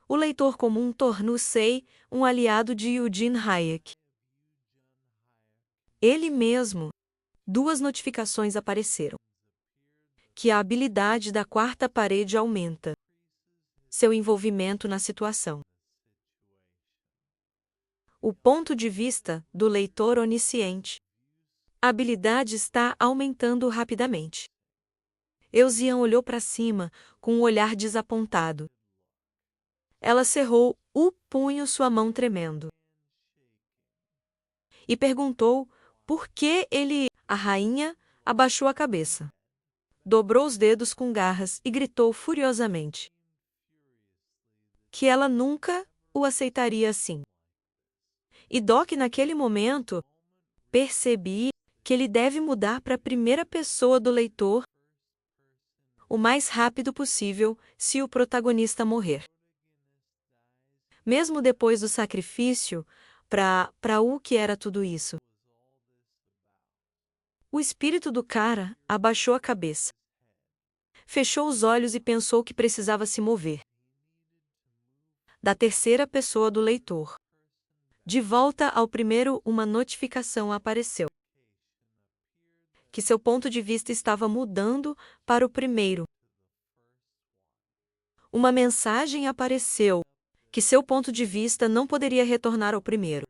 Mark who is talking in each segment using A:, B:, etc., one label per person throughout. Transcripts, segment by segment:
A: O leitor comum tornou-se um aliado de Eugene Hayek. Ele mesmo. Duas notificações apareceram. Que a habilidade da quarta parede aumenta. Seu envolvimento na situação. O ponto de vista do leitor onisciente. A habilidade está aumentando rapidamente. Eusian olhou para cima com um olhar desapontado. Ela cerrou o punho, sua mão tremendo. E perguntou por que ele. A rainha abaixou a cabeça. Dobrou os dedos com garras e gritou furiosamente. Que ela nunca o aceitaria assim. E Doc, naquele momento, percebi que ele deve mudar para a primeira pessoa do leitor o mais rápido possível se o protagonista morrer. Mesmo depois do sacrifício, para o que era tudo isso? O espírito do cara abaixou a cabeça. Fechou os olhos e pensou que precisava se mover. Da terceira pessoa do leitor. De volta ao primeiro, uma notificação apareceu. Que seu ponto de vista estava mudando para o primeiro. Uma mensagem apareceu. Que seu ponto de vista não poderia retornar ao primeiro.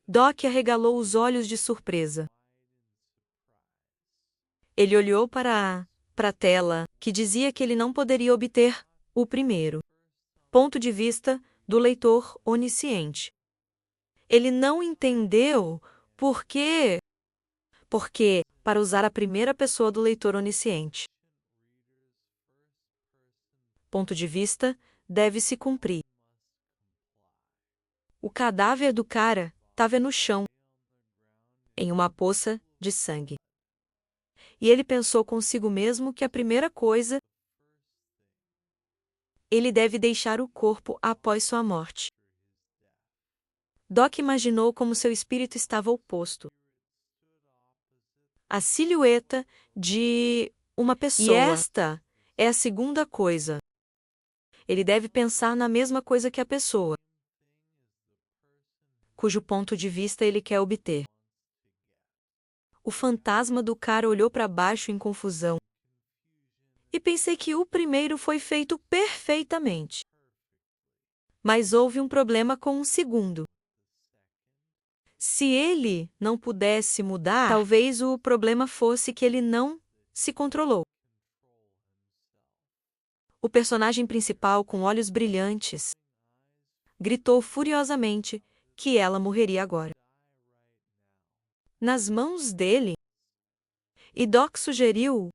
A: Doc arregalou os olhos de surpresa. Ele olhou para a tela, que dizia que ele não poderia obter o primeiro. Ponto de vista do leitor onisciente. Ele não entendeu por quê. Porque, para usar a primeira pessoa do leitor onisciente. Ponto de vista deve se cumprir. O cadáver do cara estava no chão, em uma poça de sangue. E ele pensou consigo mesmo que a primeira coisa, ele deve deixar o corpo após sua morte. Doc imaginou como seu espírito estava oposto. A silhueta de uma pessoa. E esta é a segunda coisa. Ele deve pensar na mesma coisa que a pessoa, cujo ponto de vista ele quer obter. O fantasma do cara olhou para baixo em confusão. E pensei que o primeiro foi feito perfeitamente. Mas houve um problema com o segundo. Se ele não pudesse mudar, talvez o problema fosse que ele não se controlou. O personagem principal, com olhos brilhantes, gritou furiosamente que ela morreria agora. Nas mãos dele. E Doc sugeriu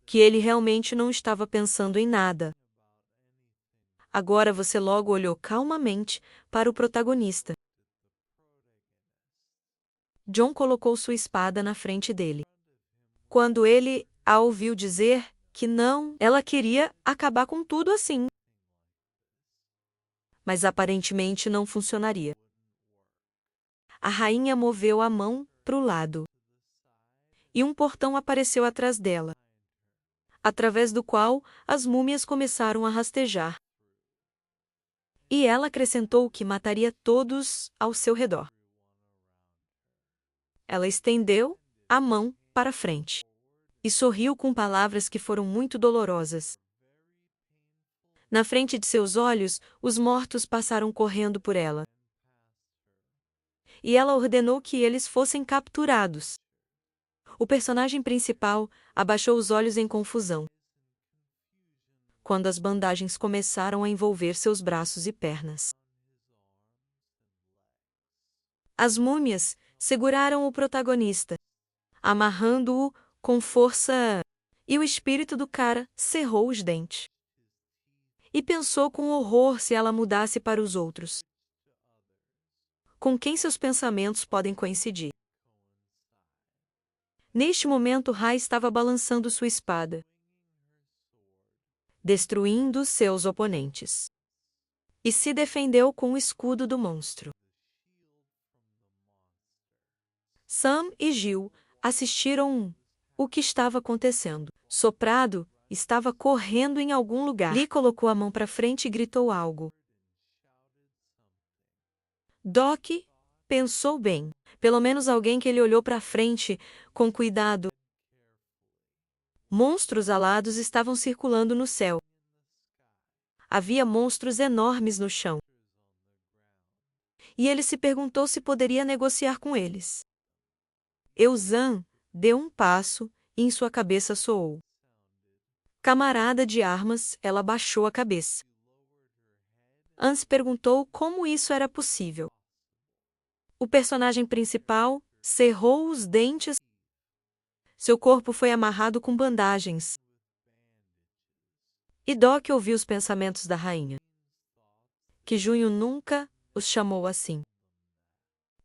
A: que ele realmente não estava pensando em nada. Agora você logo olhou calmamente para o protagonista. John colocou sua espada na frente dele. Quando ele a ouviu dizer que não, ela queria acabar com tudo assim. Mas aparentemente não funcionaria. A rainha moveu a mão para o lado. E um portão apareceu atrás dela, através do qual as múmias começaram a rastejar. E ela acrescentou que mataria todos ao seu redor. Ela estendeu a mão para frente e sorriu com palavras que foram muito dolorosas. Na frente de seus olhos, os mortos passaram correndo por ela. E ela ordenou que eles fossem capturados. O personagem principal abaixou os olhos em confusão. Quando as bandagens começaram a envolver seus braços e pernas. As múmias seguraram o protagonista, amarrando-o com força, e o espírito do cara cerrou os dentes. E pensou com horror se ela mudasse para os outros. Com quem seus pensamentos podem coincidir? Neste momento, Rai estava balançando sua espada, destruindo seus oponentes. E se defendeu com o escudo do monstro. Sam e Gil assistiram o que estava acontecendo. Soprado estava correndo em algum lugar. Lee colocou a mão para frente e gritou algo. Doc pensou bem. Pelo menos alguém que ele olhou para frente com cuidado. Monstros alados estavam circulando no céu. Havia monstros enormes no chão. E ele se perguntou se poderia negociar com eles. Euzan deu um passo e em sua cabeça soou. Camarada de armas, ela baixou a cabeça. Ans perguntou como isso era possível. O personagem principal cerrou os dentes. Seu corpo foi amarrado com bandagens. E Doc ouviu os pensamentos da rainha. Que Junho nunca os chamou assim.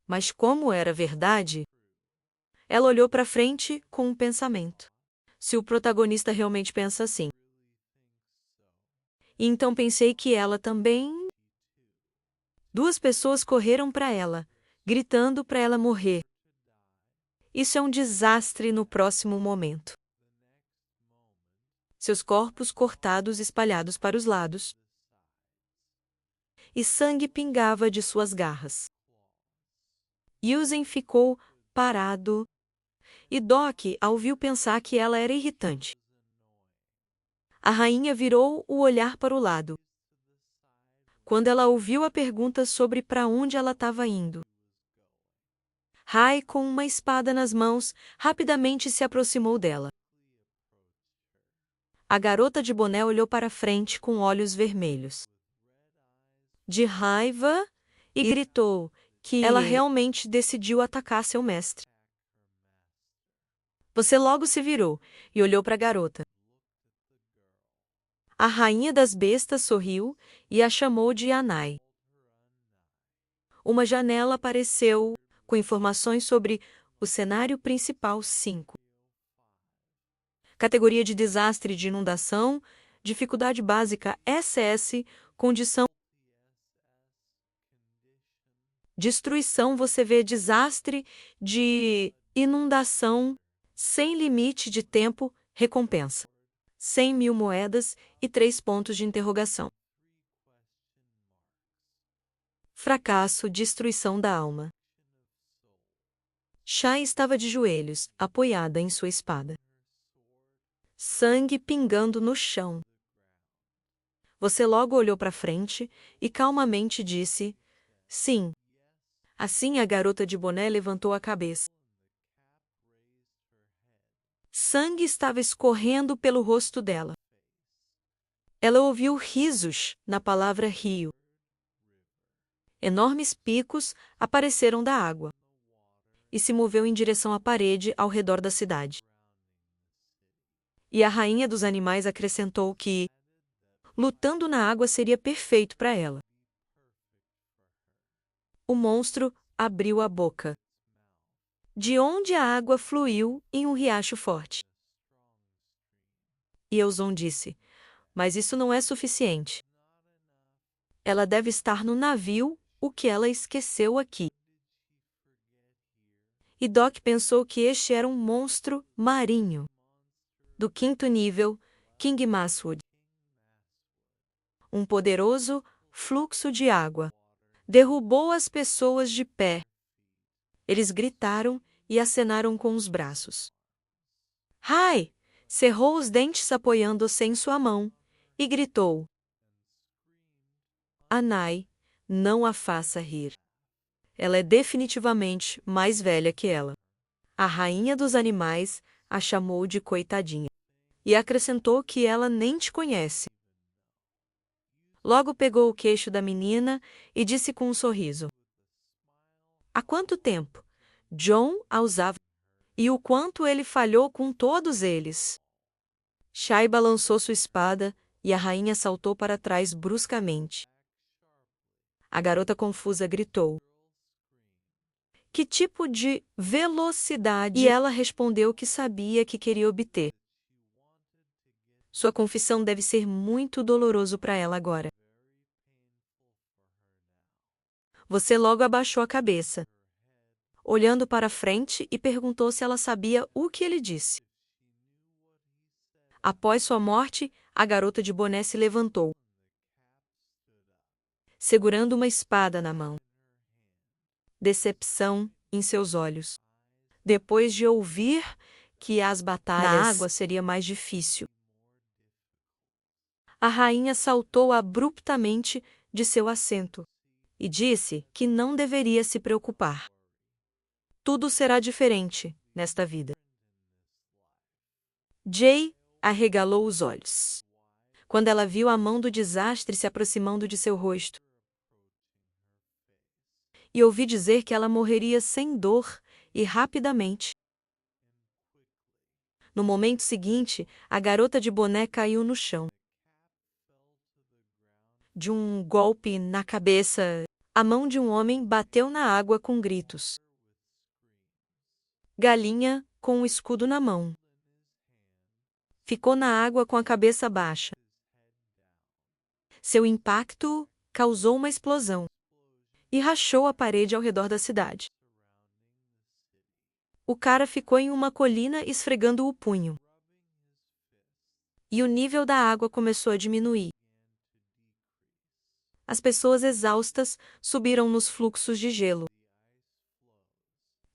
A: Mas como era verdade, ela olhou para frente com um pensamento. Se o protagonista realmente pensa assim. E então pensei que ela também. Duas pessoas correram para ela, gritando para ela morrer. Isso é um desastre no próximo momento. Seus corpos cortados espalhados para os lados. E sangue pingava de suas garras. Yuzen ficou parado. E Doc a ouviu pensar que ela era irritante. A rainha virou o olhar para o lado. Quando ela ouviu a pergunta sobre para onde ela estava indo. Rai, com uma espada nas mãos, rapidamente se aproximou dela. A garota de boné olhou para frente com olhos vermelhos. De raiva, e gritou que ela realmente decidiu atacar seu mestre. Você logo se virou e olhou para a garota. A rainha das bestas sorriu e a chamou de Anai. Uma janela apareceu com informações sobre o cenário principal 5. Categoria de desastre de inundação, dificuldade básica SS, condição destruição, você vê desastre de inundação, sem limite de tempo, recompensa. 100.000 moedas e 3 pontos de interrogação. Fracasso, destruição da alma. Shai estava de joelhos, apoiada em sua espada. Sangue pingando no chão. Você logo olhou para frente e calmamente disse: sim. Assim a garota de boné levantou a cabeça. Sangue estava escorrendo pelo rosto dela. Ela ouviu risos na palavra rio. Enormes picos apareceram da água e se moveu em direção à parede ao redor da cidade. E a rainha dos animais acrescentou que, lutando na água seria perfeito para ela. O monstro abriu a boca, de onde a água fluiu em um riacho forte. E Euzon disse: mas isso não é suficiente. Ela deve estar no navio, o que ela esqueceu aqui. E Doc pensou que este era um monstro marinho. Do 5º nível, King Masswood. Um poderoso fluxo de água derrubou as pessoas de pé. Eles gritaram e acenaram com os braços. Rai! Cerrou os dentes apoiando-se em sua mão e gritou. Anai, não a faça rir. Ela é definitivamente mais velha que ela. A rainha dos animais a chamou de coitadinha e acrescentou que ela nem te conhece. Logo pegou o queixo da menina e disse com um sorriso: há quanto tempo John a usava e o quanto ele falhou com todos eles. Shai balançou sua espada e a rainha saltou para trás bruscamente. A garota confusa gritou: que tipo de velocidade? E ela respondeu que sabia que queria obter. Sua confissão deve ser muito doloroso para ela agora. Você logo abaixou a cabeça, olhando para frente e perguntou se ela sabia o que ele disse. Após sua morte, a garota de boné se levantou, segurando uma espada na mão. Decepção em seus olhos. Depois de ouvir que as batalhas na água seria mais difícil, a rainha saltou abruptamente de seu assento e disse que não deveria se preocupar. Tudo será diferente nesta vida. Jay arregalou os olhos quando ela viu a mão do desastre se aproximando de seu rosto. E ouvi dizer que ela morreria sem dor e rapidamente. No momento seguinte, a garota de boné caiu no chão. De um golpe na cabeça, a mão de um homem bateu na água com gritos. Galinha, com o escudo na mão, ficou na água com a cabeça baixa. Seu impacto causou uma explosão e rachou a parede ao redor da cidade. O cara ficou em uma colina esfregando o punho. E o nível da água começou a diminuir. As pessoas exaustas subiram nos fluxos de gelo,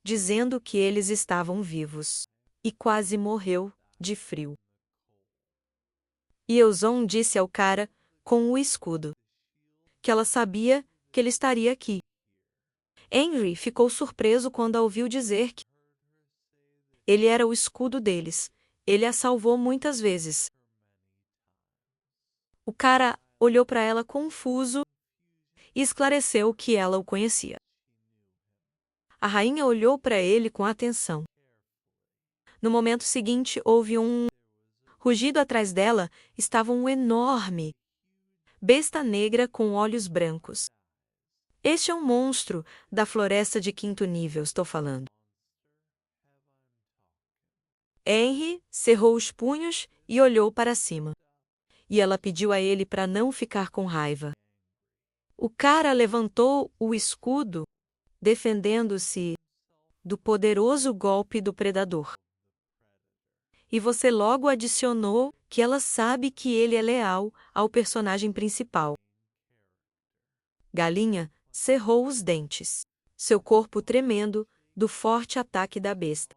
A: dizendo que eles estavam vivos, e quase morreu de frio. E Euzon disse ao cara, com o escudo, que ela sabia que ele estaria aqui. Henry ficou surpreso quando a ouviu dizer que ele era o escudo deles. Ele a salvou muitas vezes. O cara olhou para ela confuso e esclareceu que ela o conhecia. A rainha olhou para ele com atenção. No momento seguinte, houve um rugido atrás dela. Estava um enorme besta negra com olhos brancos. Este é um monstro da floresta de 5º nível, estou falando. Henry cerrou os punhos e olhou para cima. E ela pediu a ele para não ficar com raiva. O cara levantou o escudo, defendendo-se do poderoso golpe do predador. E você logo adicionou que ela sabe que ele é leal ao personagem principal. Galinha cerrou os dentes, seu corpo tremendo do forte ataque da besta.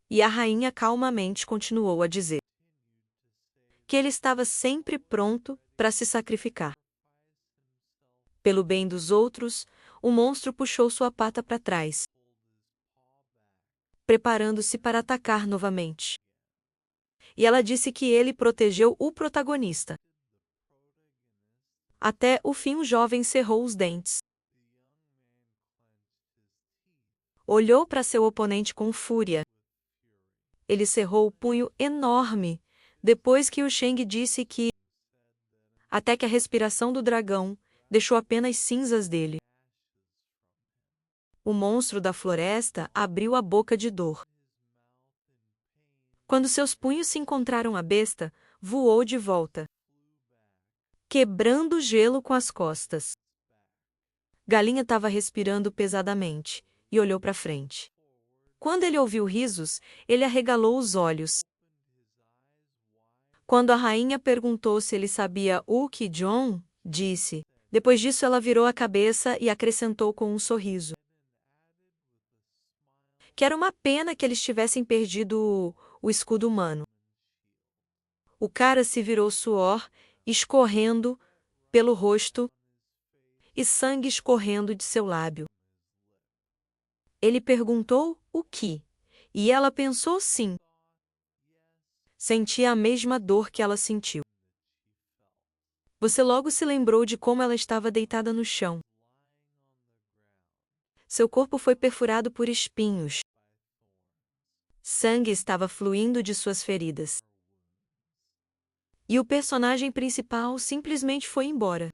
A: E a rainha calmamente continuou a dizer que ele estava sempre pronto para se sacrificar. Pelo bem dos outros, o monstro puxou sua pata para trás, preparando-se para atacar novamente. E ela disse que ele protegeu o protagonista. Até o fim, o jovem cerrou os dentes. Olhou para seu oponente com fúria. Ele cerrou o punho enorme, depois que o Shang disse que até que a respiração do dragão deixou apenas cinzas dele. O monstro da floresta abriu a boca de dor. Quando seus punhos se encontraram, a besta voou de volta, quebrando o gelo com as costas. Galinha estava respirando pesadamente e olhou para frente. Quando ele ouviu risos, ele arregalou os olhos. Quando a rainha perguntou se ele sabia o que John disse, depois disso ela virou a cabeça e acrescentou com um sorriso que era uma pena que eles tivessem perdido o escudo humano. O cara se virou suor escorrendo pelo rosto e sangue escorrendo de seu lábio. Ele perguntou o que, e ela pensou sim. Sentia a mesma dor que ela sentiu. Você logo se lembrou de como ela estava deitada no chão. Seu corpo foi perfurado por espinhos. Sangue estava fluindo de suas feridas. E o personagem principal simplesmente foi embora.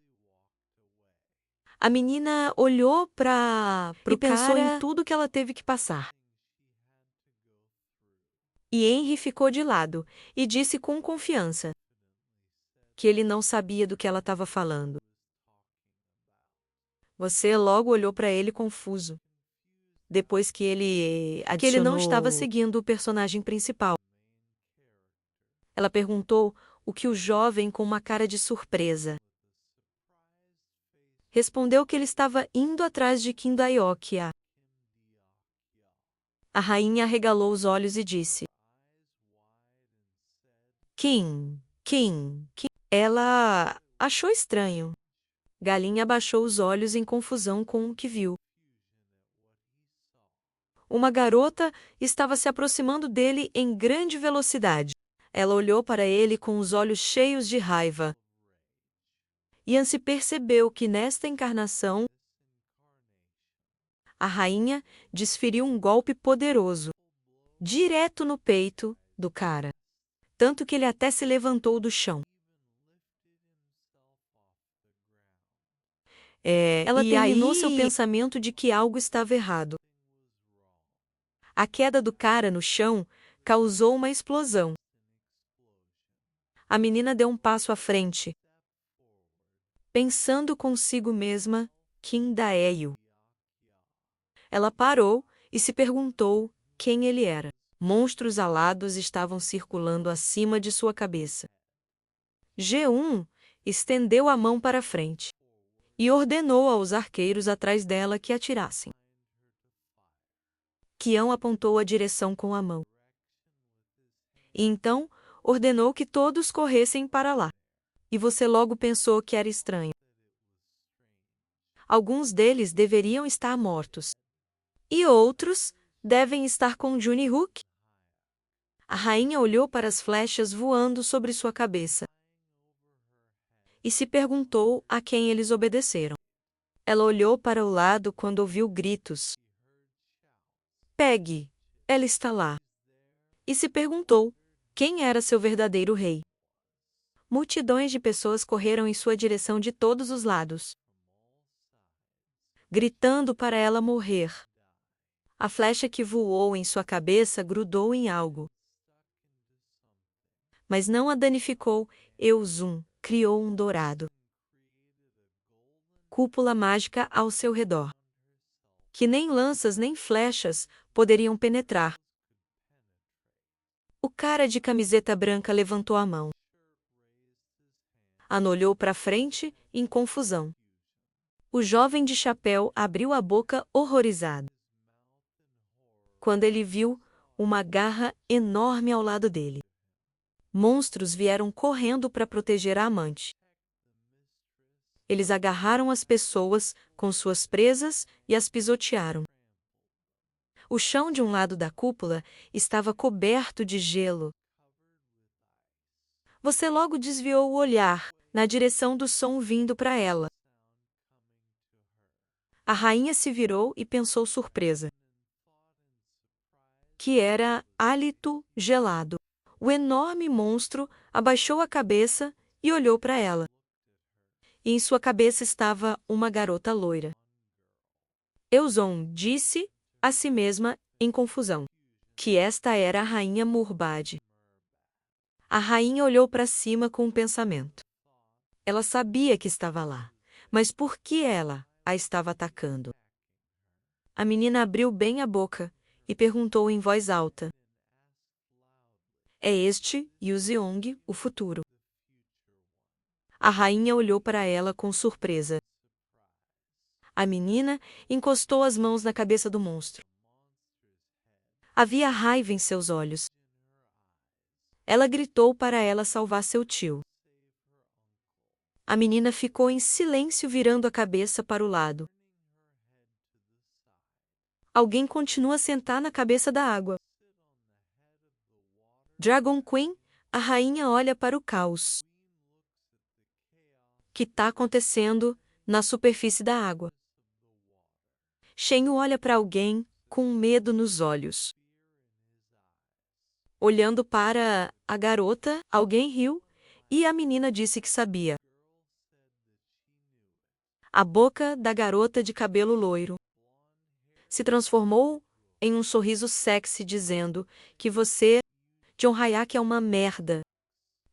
A: A menina olhou para e pensou em tudo que ela teve que passar. E Henry ficou de lado e disse com confiança que ele não sabia do que ela estava falando. Você logo olhou para ele confuso. Depois que ele adicionou que ele não estava seguindo o personagem principal. Ela perguntou o que o jovem com uma cara de surpresa. Respondeu que ele estava indo atrás de Kim Dae-ok. A rainha arregalou os olhos e disse: Kim, Kim, Kim. Ela achou estranho. Galinha abaixou os olhos em confusão com o que viu. Uma garota estava se aproximando dele em grande velocidade. Ela olhou para ele com os olhos cheios de raiva. Yancy percebeu que nesta encarnação, a rainha desferiu um golpe poderoso, direto no peito do cara, tanto que ele até se levantou do chão. Ela terminou seu pensamento de que algo estava errado. A queda do cara no chão causou uma explosão. A menina deu um passo à frente, pensando consigo mesma, Kim Dae-yu. Ela parou e se perguntou quem ele era. Monstros alados estavam circulando acima de sua cabeça. G1 estendeu a mão para frente e ordenou aos arqueiros atrás dela que atirassem. Qian apontou a direção com a mão. E então ordenou que todos corressem para lá. E você logo pensou que era estranho. Alguns deles deveriam estar mortos. E outros devem estar com Junni-hook. A rainha olhou para as flechas voando sobre sua cabeça e se perguntou a quem eles obedeceram. Ela olhou para o lado quando ouviu gritos. Pegue, ela está lá. E se perguntou quem era seu verdadeiro rei. Multidões de pessoas correram em sua direção de todos os lados, gritando para ela morrer. A flecha que voou em sua cabeça grudou em algo, mas não a danificou. Euzun criou um dourado cúpula mágica ao seu redor, que nem lanças nem flechas poderiam penetrar. O cara de camiseta branca levantou a mão. An olhou para frente, em confusão. O jovem de chapéu abriu a boca horrorizado quando ele viu uma garra enorme ao lado dele. Monstros vieram correndo para proteger a amante. Eles agarraram as pessoas com suas presas e as pisotearam. O chão de um lado da cúpula estava coberto de gelo. Você logo desviou o olhar na direção do som vindo para ela. A rainha se virou e pensou surpresa que era hálito gelado. O enorme monstro abaixou a cabeça e olhou para ela. E em sua cabeça estava uma garota loira. Euzon disse a si mesma, em confusão, que esta era a rainha Murbad. A rainha olhou para cima com um pensamento. Ela sabia que estava lá, mas por que ela a estava atacando? A menina abriu bem a boca e perguntou em voz alta. É este Yuzeong, o futuro? A rainha olhou para ela com surpresa. A menina encostou as mãos na cabeça do monstro. Havia raiva em seus olhos. Ela gritou para ela salvar seu tio. A menina ficou em silêncio virando a cabeça para o lado. Alguém continua a sentar na cabeça da água. Dragon Queen, a rainha olha para o caos que está acontecendo na superfície da água. Shenyu olha para alguém com medo nos olhos. Olhando para a garota, alguém riu e a menina disse que sabia. A boca da garota de cabelo loiro se transformou em um sorriso sexy dizendo que você, John Hayak, é uma merda.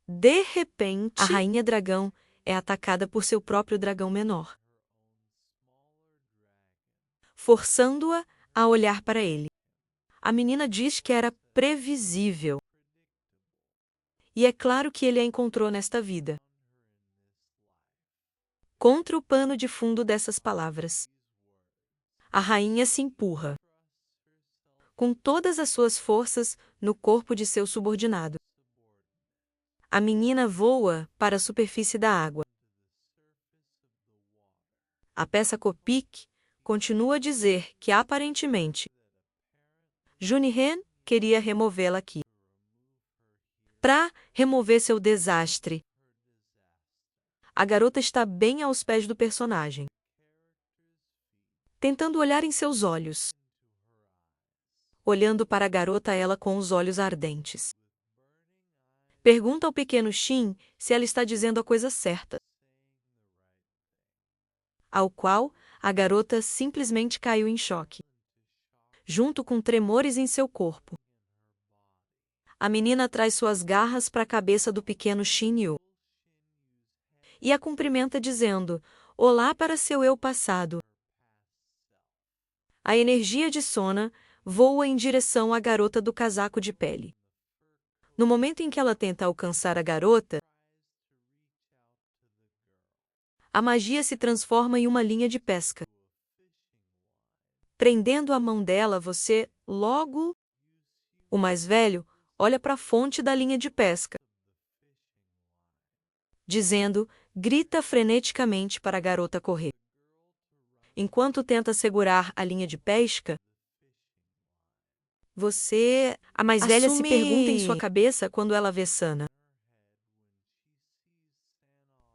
A: De repente, a rainha dragão é atacada por seu próprio dragão menor, forçando-a a olhar para ele. A menina diz que era previsível E é claro que ele a encontrou nesta vida. Contra o pano de fundo dessas palavras, a rainha se empurra, com todas as suas forças, no corpo de seu subordinado. A menina voa para a superfície da água. A peça Copic continua a dizer que, aparentemente, Junhen queria removê-la aqui. Para remover seu desastre, a garota está bem aos pés do personagem, tentando olhar em seus olhos. Olhando para a garota, ela com os olhos ardentes. Pergunta ao pequeno Shin se ela está dizendo a coisa certa. Ao qual, a garota simplesmente caiu em choque, junto com tremores em seu corpo. A menina traz suas garras para a cabeça do pequeno Shin Yu e a cumprimenta dizendo: "Olá para seu eu passado." A energia de Sona voa em direção à garota do casaco de pele. No momento em que ela tenta alcançar a garota, a magia se transforma em uma linha de pesca. Prendendo a mão dela, você, logo, o mais velho, olha para a fonte da linha de pesca, dizendo, grita freneticamente para a garota correr. Enquanto tenta segurar a linha de pesca, a mais velha se pergunta em sua cabeça quando ela vê Sana,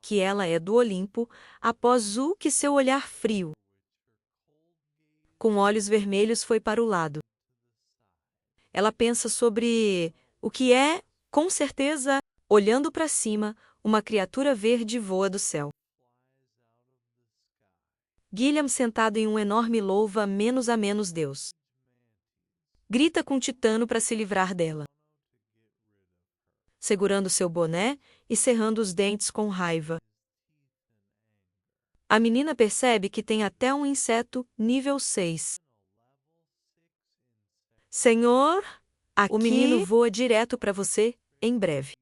A: que ela é do Olimpo, após o que seu olhar frio, com olhos vermelhos, foi para o lado. Ela pensa sobre o que é, com certeza, olhando para cima, uma criatura verde voa do céu. Guilherme sentado em um enorme louva menos a menos Deus. Grita com Titano para se livrar dela, segurando seu boné e cerrando os dentes com raiva. A menina percebe que tem até um inseto nível 6. Senhor, aqui... O menino voa direto para você, em breve.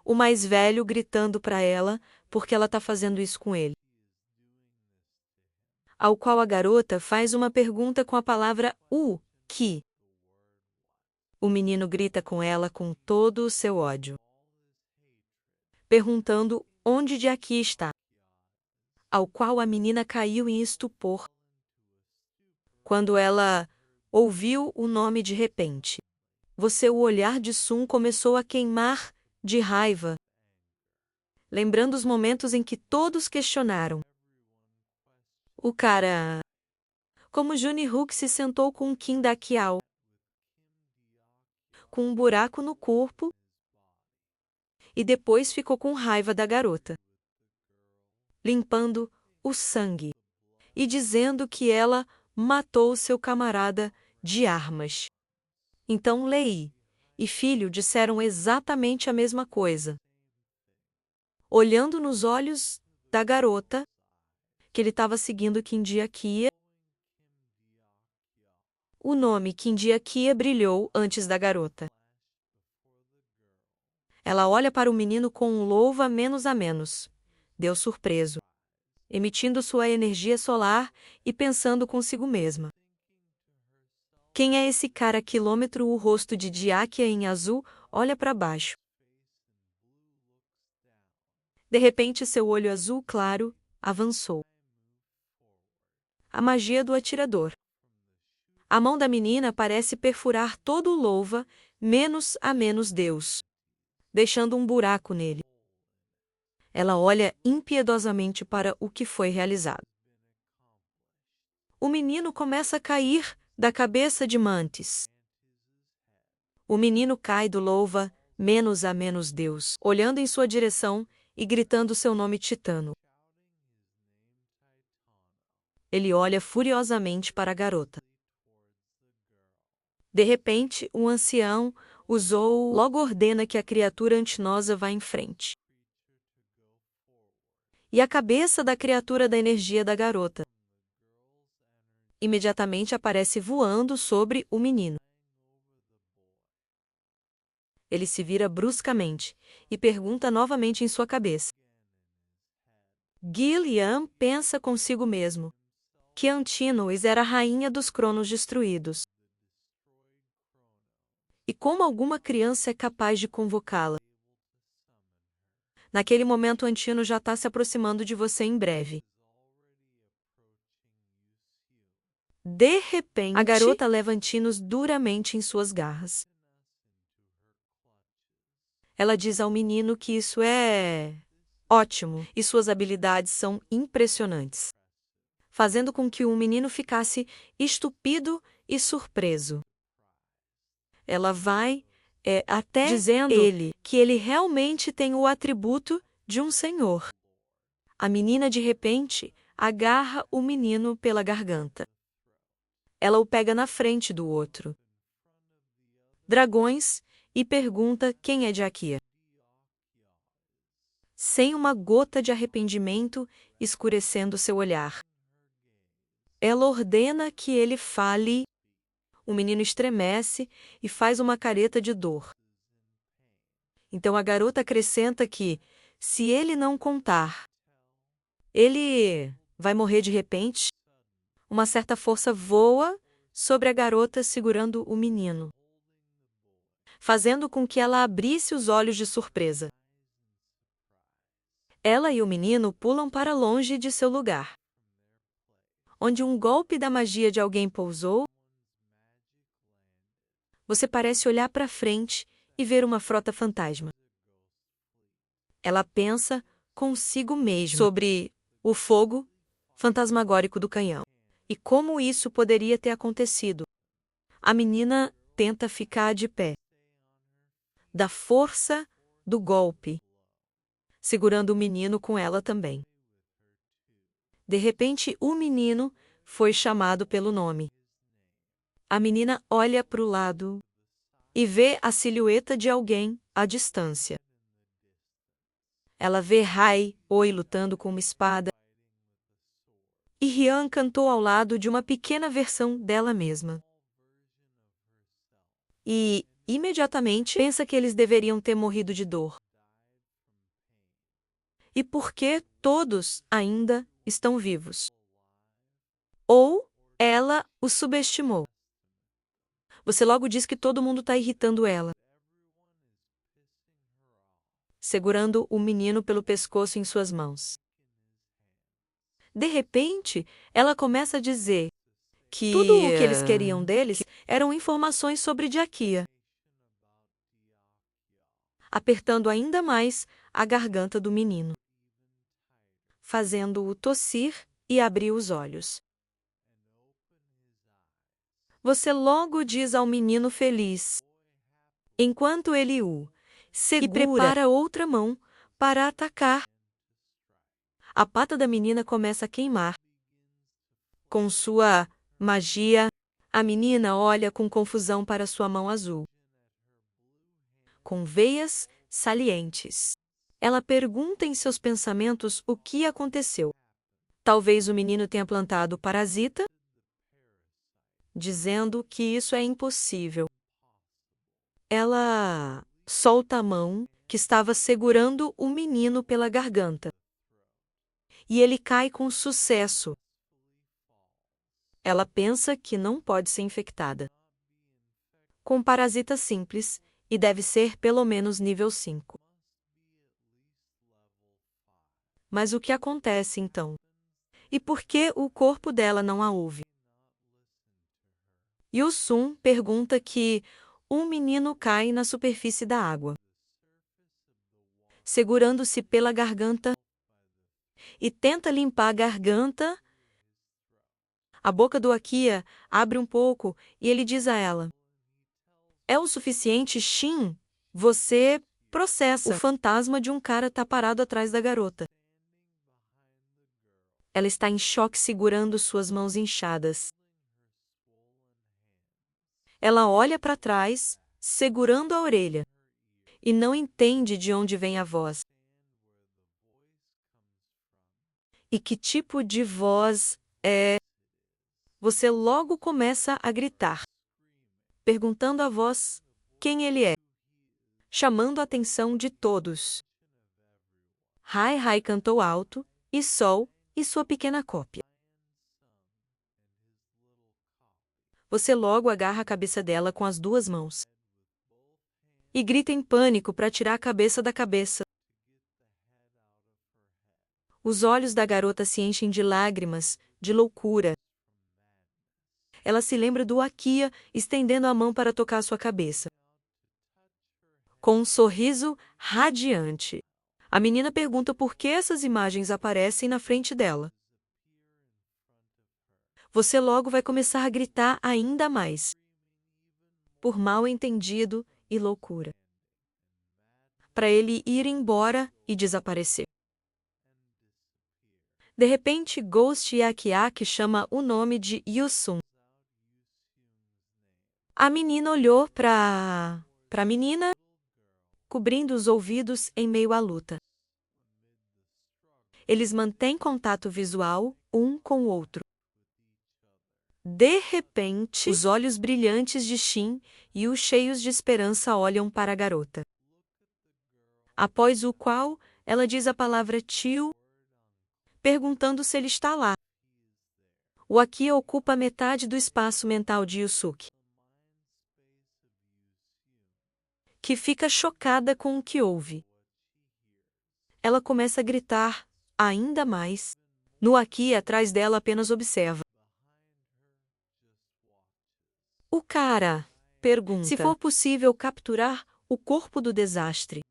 A: O mais velho gritando para ela, porque ela está fazendo isso com ele. Ao qual a garota faz uma pergunta com a palavra que. O menino grita com ela com todo o seu ódio, perguntando onde de aqui está. Ao qual a menina caiu em estupor quando ela ouviu o nome de repente. O olhar de Sun começou a queimar de raiva, lembrando os momentos em que todos questionaram. O cara... Como Juni Hook se sentou com Kim Da-kiao, com um buraco no corpo, e depois ficou com raiva da garota, limpando o sangue e dizendo que ela matou seu camarada de armas. Então Lei e filho disseram exatamente a mesma coisa, olhando nos olhos da garota, que ele estava seguindo Kim Da-kia. O nome Kim Da-kia brilhou antes da garota. Ela olha para o menino com um louva menos a menos. Deus surpreso, emitindo sua energia solar e pensando consigo mesma. Quem é esse cara? Quilômetro. O rosto de Diakia em azul olha para baixo. De repente, seu olho azul claro avançou. A magia do atirador. A mão da menina parece perfurar todo o louva, menos a menos Deus, deixando um buraco nele. Ela olha impiedosamente para o que foi realizado. O menino começa a cair da cabeça de Mantis. O menino cai do louva, menos a menos Deus, olhando em sua direção e gritando seu nome Titano. Ele olha furiosamente para a garota. De repente, o ancião logo ordena que a criatura antinosa vá em frente. E a cabeça da criatura da energia da garota imediatamente aparece voando sobre o menino. Ele se vira bruscamente e pergunta novamente em sua cabeça. Gilliam pensa consigo mesmo que Antínoos era a rainha dos Cronos destruídos. E como alguma criança é capaz de convocá-la? Naquele momento, Antino já está se aproximando de você em breve. De repente, a garota leva Antinos duramente em suas garras. Ela diz ao menino que isso é ótimo e suas habilidades são impressionantes, fazendo com que o menino ficasse estúpido e surpreso. Ela vai até dizendo que ele realmente tem o atributo de um senhor. A menina, de repente, agarra o menino pela garganta. Ela o pega na frente do outro dragões e pergunta quem é de Aquia. Sem uma gota de arrependimento escurecendo seu olhar. Ela ordena que ele fale. O menino estremece e faz uma careta de dor. Então a garota acrescenta que, se ele não contar, ele vai morrer de repente. Uma certa força voa sobre a garota segurando o menino, fazendo com que ela abrisse os olhos de surpresa. Ela e o menino pulam para longe de seu lugar, onde um golpe da magia de alguém pousou. Você parece olhar para frente e ver uma frota fantasma. Ela pensa consigo mesma sobre o fogo fantasmagórico do canhão e como isso poderia ter acontecido. A menina tenta ficar de pé, da força do golpe, segurando o menino com ela também. De repente, o menino foi chamado pelo nome. A menina olha para o lado e vê a silhueta de alguém à distância. Ela vê Oi lutando com uma espada e Rian cantou ao lado de uma pequena versão dela mesma. E, imediatamente, pensa que eles deveriam ter morrido de dor. E por que todos ainda estão vivos? Ou ela o subestimou. Você logo diz que todo mundo está irritando ela, segurando o menino pelo pescoço em suas mãos. De repente, ela começa a dizer que tudo o que eles queriam deles eram informações sobre Diaquia, apertando ainda mais a garganta do menino, fazendo-o tossir e abrir os olhos. Você logo diz ao menino feliz, enquanto ele o segura e prepara outra mão para atacar. A pata da menina começa a queimar. Com sua magia, a menina olha com confusão para sua mão azul, com veias salientes. Ela pergunta em seus pensamentos o que aconteceu. Talvez o menino tenha plantado o parasita, dizendo que isso é impossível. Ela solta a mão que estava segurando o menino pela garganta. E ele cai com sucesso. Ela pensa que não pode ser infectada com parasita simples e deve ser pelo menos nível 5. Mas o que acontece então? E por que o corpo dela não a ouve? Yusun pergunta que um menino cai na superfície da água, segurando-se pela garganta, e tenta limpar a garganta. A boca do Aquia abre um pouco e ele diz a ela: é o suficiente, Shin? Você processa. O fantasma de um cara está parado atrás da garota. Ela está em choque segurando suas mãos inchadas. Ela olha para trás, segurando a orelha, e não entende de onde vem a voz. E que tipo de voz é? Você logo começa a gritar, perguntando à voz quem ele é. chamando a atenção de todos. Rai Rai cantou alto, e Sol, e sua pequena cópia. Você logo agarra a cabeça dela com as duas mãos. E grita em pânico para tirar a cabeça da cabeça. Os olhos da garota se enchem de lágrimas, de loucura. Ela se lembra do Akia estendendo a mão para tocar sua cabeça. Com um sorriso radiante, a menina pergunta por que essas imagens aparecem na frente dela. Você logo vai começar a gritar ainda mais. Por mal entendido e loucura. Para ele ir embora e desaparecer. De repente, Ghost Yakiaki chama o nome de Yusun. A menina olhou para a menina, cobrindo os ouvidos em meio à luta. Eles mantêm contato visual um com o outro. De repente, os olhos brilhantes de Shin e os cheios de esperança olham para a garota. Após o qual, ela diz a palavra tio, perguntando se ele está lá. O Akia ocupa metade do espaço mental de Yusuke, que fica chocada com o que ouve. Ela começa a gritar, ainda mais. No Akia atrás dela apenas observa. O cara pergunta se for possível capturar o corpo do desastre.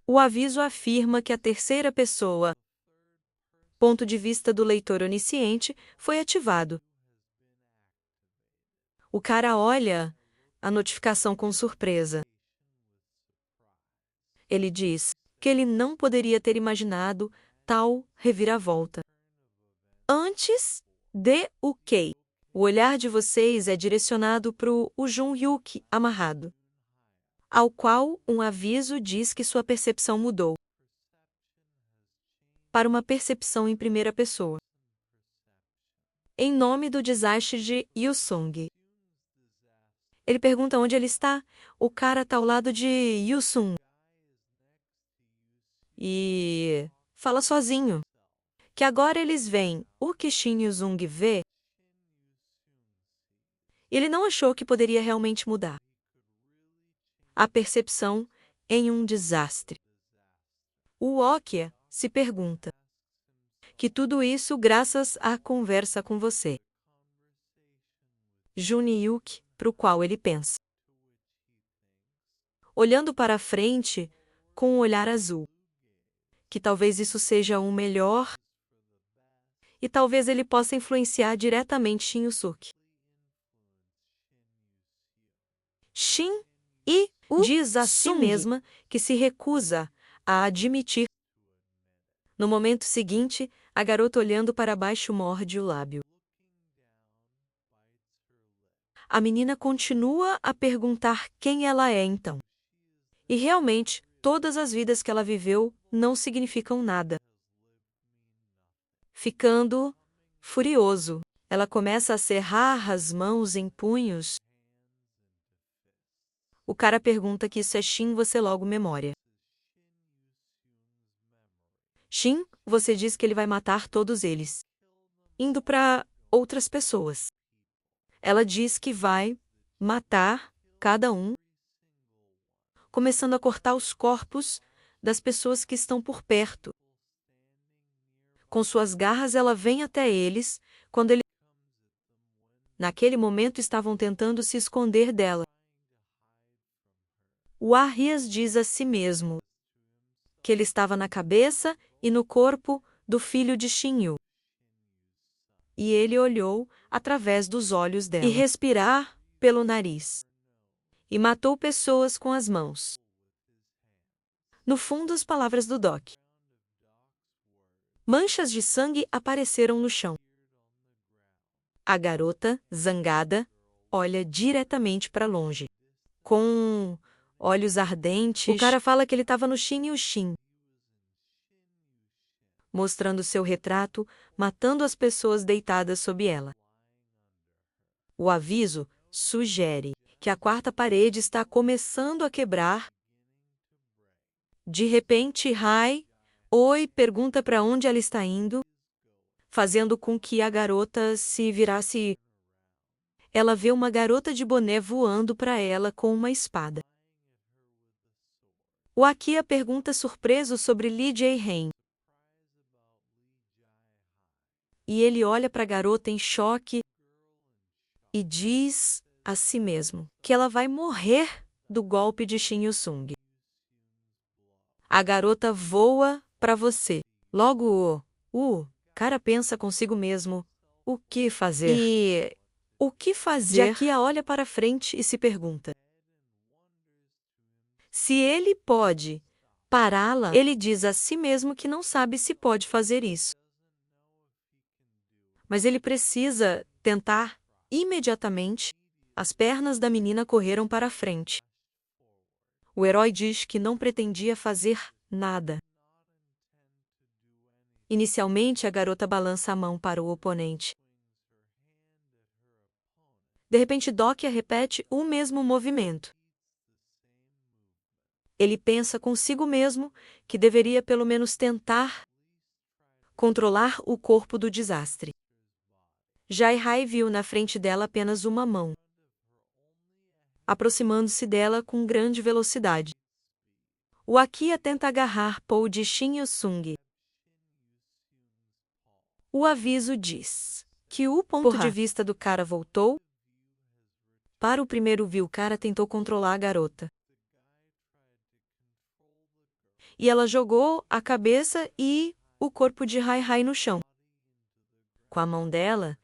A: O aviso afirma que a terceira pessoa, ponto de vista do leitor onisciente, foi ativado. O cara olha a notificação com surpresa. Ele diz que ele não poderia ter imaginado tal reviravolta. Antes de o quê? O olhar de vocês é direcionado para o Jun-hyuk amarrado, ao qual um aviso diz que sua percepção mudou para uma percepção em primeira pessoa. Em nome do desastre de Yusung. Ele pergunta onde ele está. O cara está ao lado de Yusung. E fala sozinho que agora eles veem o que Shin Yusung vê. Ele não achou que poderia realmente mudar a percepção em um desastre. O Okia se pergunta que tudo isso graças à conversa com você. Jun-hyuk, para o qual ele pensa. Olhando para a frente com um olhar azul. Que talvez isso seja um melhor e talvez ele possa influenciar diretamente Shin Yusuke. Shin e diz a si mesma que se recusa a admitir. No momento seguinte, a garota olhando para baixo morde o lábio. A menina continua a perguntar quem ela é então. E realmente, todas as vidas que ela viveu não significam nada. Ficando furioso, ela começa a cerrar as mãos em punhos. O cara pergunta que isso é Shin, você logo memória. Shin, você diz que ele vai matar todos eles. Indo para outras pessoas. Ela diz que vai matar cada um, começando a cortar os corpos das pessoas que estão por perto. Com suas garras ela vem até eles, quando eles naquele momento estavam tentando se esconder dela. O Arrias diz a si mesmo que ele estava na cabeça e no corpo do filho de Shinyu. E ele olhou através dos olhos dela. E respirar pelo nariz. E matou pessoas com as mãos. No fundo, as palavras do Doc. Manchas de sangue apareceram no chão. A garota, zangada, olha diretamente para longe. Com olhos ardentes, o cara fala que ele estava no Shin Yushin, mostrando seu retrato, matando as pessoas deitadas sob ela. O aviso sugere que a quarta parede está começando a quebrar. De repente, Rai, oi, pergunta para onde ela está indo, fazendo com que a garota se virasse. Ela vê uma garota de boné voando para ela com uma espada. O Akia pergunta surpreso sobre Lee Jae-hae. E ele olha para a garota em choque e diz a si mesmo que ela vai morrer do golpe de Shin Yu-sung. A garota voa para você. Logo, o cara pensa consigo mesmo, o que fazer? E o que fazer? Jaquia olha para frente e se pergunta se ele pode pará-la. Ele diz a si mesmo que não sabe se pode fazer isso. Mas ele precisa tentar imediatamente. As pernas da menina correram para a frente. O herói diz que não pretendia fazer nada. Inicialmente, a garota balança a mão para o oponente. De repente, Dokia repete o mesmo movimento. Ele pensa consigo mesmo que deveria pelo menos tentar controlar o corpo do desastre. Jae-hae viu na frente dela apenas uma mão, aproximando-se dela com grande velocidade. O Akia tenta agarrar Paul de Shin Yu-sung. O aviso diz que o ponto de vista do cara voltou. Para o primeiro view, o cara tentou controlar a garota. E ela jogou a cabeça e o corpo de Jae-hae no chão. Com a mão dela,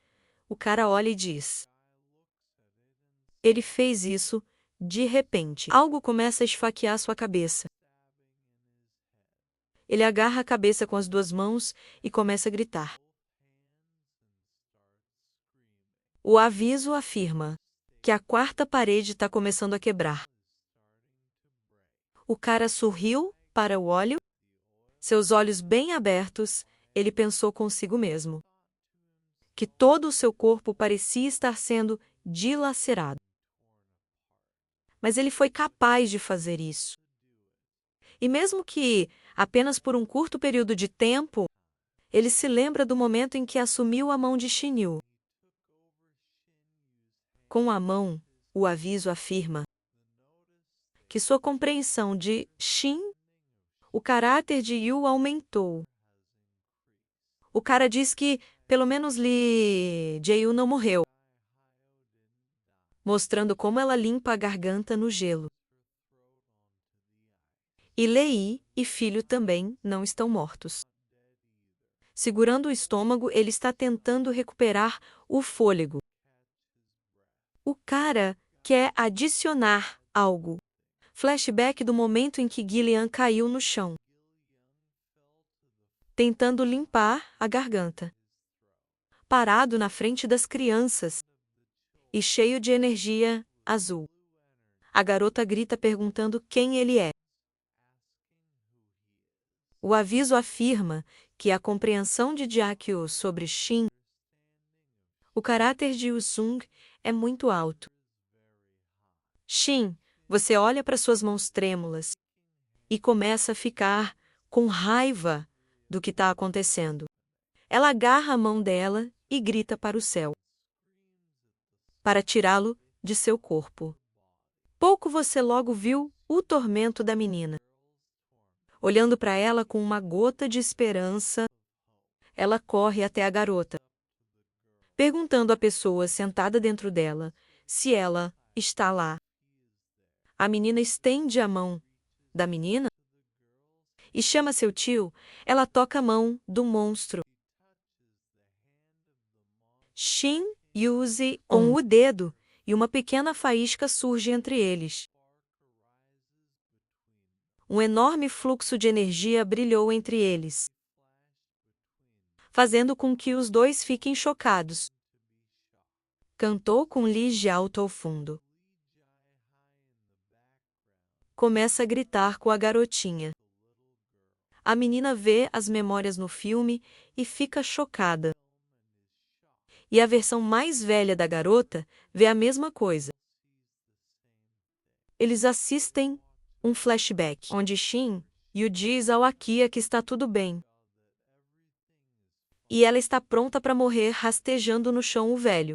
A: o cara olha e diz. Ele fez isso, de repente. Algo começa a esfaquear sua cabeça. Ele agarra a cabeça com as duas mãos e começa a gritar. O aviso afirma que a quarta parede está começando a quebrar. O cara sorriu para o óleo. Seus olhos bem abertos, ele pensou consigo mesmo que todo o seu corpo parecia estar sendo dilacerado. Mas ele foi capaz de fazer isso. E mesmo que apenas por um curto período de tempo, ele se lembra do momento em que assumiu a mão de Shin Yu. Com a mão, o aviso afirma que sua compreensão de Shin, o caráter de Yu, aumentou. O cara diz que, pelo menos, Lee Jae-yu não morreu, mostrando como ela limpa a garganta no gelo. E Lei e filho também não estão mortos. Segurando o estômago, ele está tentando recuperar o fôlego. O cara quer adicionar algo. Flashback do momento em que Gillian caiu no chão, tentando limpar a garganta. Parado na frente das crianças e cheio de energia azul. A garota grita perguntando quem ele é. O aviso afirma que a compreensão de Jae-kyo sobre Shin, o caráter de Yu-sung, é muito alto. Shin, você olha para suas mãos trêmulas e começa a ficar com raiva do que está acontecendo. Ela agarra a mão dela e grita para o céu, para tirá-lo de seu corpo. Pouco você logo viu o tormento da menina. Olhando para ela com uma gota de esperança, ela corre até a garota, perguntando à pessoa sentada dentro dela se ela está lá. A menina estende a mão da menina e chama seu tio. Ela toca a mão do monstro. Shin use com o dedo e uma pequena faísca surge entre eles. Um enorme fluxo de energia brilhou entre eles, fazendo com que os dois fiquem chocados. Cantou com Lee Jae-alto ao fundo. Começa a gritar com a garotinha. A menina vê as memórias no filme e fica chocada. E a versão mais velha da garota vê a mesma coisa. Eles assistem um flashback, onde Shin Yu diz ao Akia que está tudo bem. E ela está pronta para morrer rastejando no chão o velho.